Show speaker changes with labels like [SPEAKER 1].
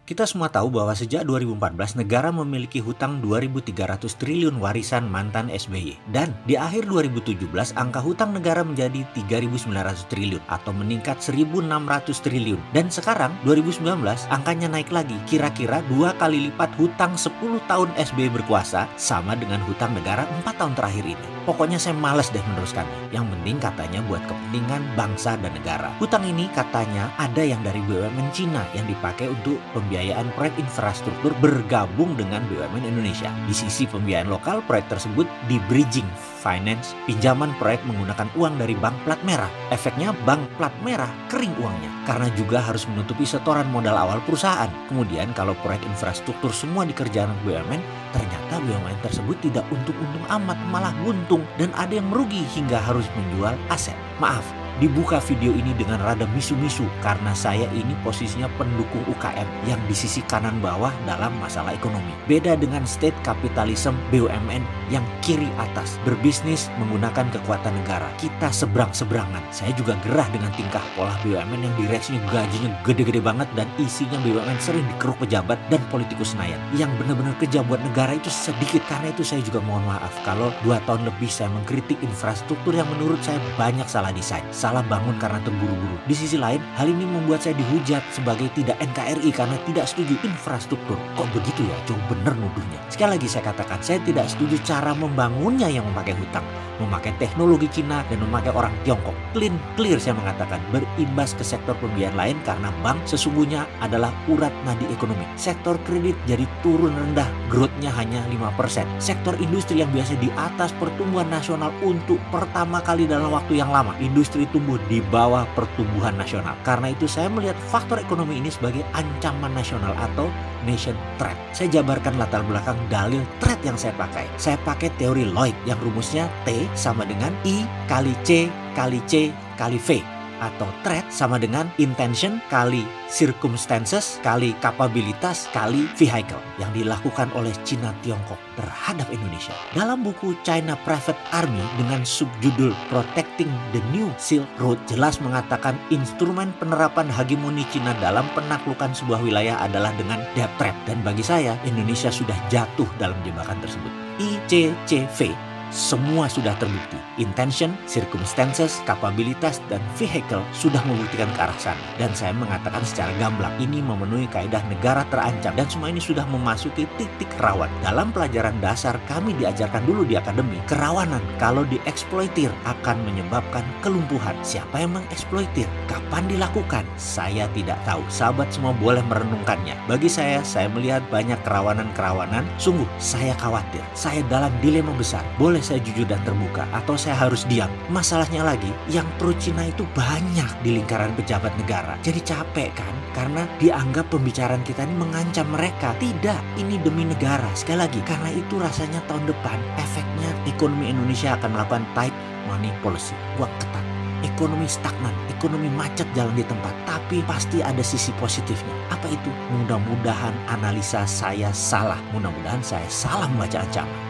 [SPEAKER 1] Kita semua tahu bahwa sejak 2014 negara memiliki hutang 2.300 triliun warisan mantan SBY. Dan di akhir 2017 angka hutang negara menjadi 3.900 triliun atau meningkat 1.600 triliun. Dan sekarang 2019 angkanya naik lagi, kira-kira 2 kali lipat hutang 10 tahun SBY berkuasa sama dengan hutang negara 4 tahun terakhir ini. Pokoknya saya males deh meneruskannya. Yang penting katanya buat kepentingan bangsa dan negara. Hutang ini katanya ada yang dari BUMN Cina yang dipakai untuk pembiayaan proyek infrastruktur bergabung dengan BUMN Indonesia. Di sisi pembiayaan lokal, proyek tersebut di bridging finance, pinjaman proyek menggunakan uang dari bank plat merah. Efeknya bank plat merah kering uangnya karena juga harus menutupi setoran modal awal perusahaan. Kemudian kalau proyek infrastruktur semua dikerjakan BUMN, ternyata BUMN tersebut tidak untung-untung amat, malah buntung dan ada yang merugi hingga harus menjual aset. Maaf, dibuka video ini dengan rada misu-misu karena saya ini posisinya pendukung UKM yang di sisi kanan bawah dalam masalah ekonomi. Beda dengan state capitalism BUMN yang kiri atas, berbisnis menggunakan kekuatan negara. Kita seberang-seberangan. Saya juga gerah dengan tingkah pola BUMN yang direksinya gajinya gede-gede banget dan isinya BUMN sering dikeruk pejabat dan politikus Senayan. Yang benar-benar kerja buat negara itu sedikit. Karena itu saya juga mohon maaf kalau 2 tahun lebih saya mengkritik infrastruktur yang menurut saya banyak salah desain. Salah bangun karena terburu-buru. Di sisi lain, hal ini membuat saya dihujat sebagai tidak NKRI karena tidak setuju infrastruktur. Kok begitu ya? Jauh bener nuduhnya. Sekali lagi saya katakan, saya tidak setuju cara membangunnya yang memakai hutang, memakai teknologi Cina dan memakai orang Tiongkok. Clear saya mengatakan berimbas ke sektor pembiayaan lain karena bank sesungguhnya adalah urat nadi ekonomi. Sektor kredit jadi turun rendah, growth-nya hanya 5%. Sektor industri yang biasa di atas pertumbuhan nasional untuk pertama kali dalam waktu yang lama, industri tumbuh di bawah pertumbuhan nasional. Karena itu saya melihat faktor ekonomi ini sebagai ancaman nasional atau nation threat. Saya jabarkan latar belakang dalil threat yang saya pakai. Saya pakai teori Lloyd yang rumusnya T sama dengan I kali C kali C kali V. Atau threat sama dengan intention kali circumstances kali kapabilitas kali vehicle yang dilakukan oleh Cina Tiongkok terhadap Indonesia. Dalam buku China Private Army dengan subjudul Protecting the New Silk Road jelas mengatakan instrumen penerapan hegemoni Cina dalam penaklukan sebuah wilayah adalah dengan debt trap. Dan bagi saya Indonesia sudah jatuh dalam jebakan tersebut. ICCV semua sudah terbukti. Intention, circumstances, kapabilitas, dan vehicle sudah membuktikan ke arah sana. Dan saya mengatakan secara gamblang, ini memenuhi kaidah negara terancam. Dan semua ini sudah memasuki titik rawan. Dalam pelajaran dasar kami diajarkan dulu di akademi, kerawanan kalau dieksploitir akan menyebabkan kelumpuhan. Siapa yang mengeksploitir? Kapan dilakukan? Saya tidak tahu. Sahabat semua boleh merenungkannya. Bagi saya melihat banyak kerawanan-kerawanan. Sungguh, saya khawatir. Saya dalam dilema besar. Boleh saya jujur dan terbuka atau saya harus diam? Masalahnya lagi, yang pro Cina itu banyak di lingkaran pejabat negara. Jadi capek kan? Karena dianggap pembicaraan kita ini mengancam mereka. Tidak, ini demi negara. Sekali lagi, karena itu rasanya tahun depan efeknya ekonomi Indonesia akan melakukan tight money policy. Uang ketat. Ekonomi stagnan, ekonomi macet jalan di tempat. Tapi pasti ada sisi positifnya. Apa itu? Mudah-mudahan analisa saya salah. Mudah-mudahan saya salah membaca ancaman.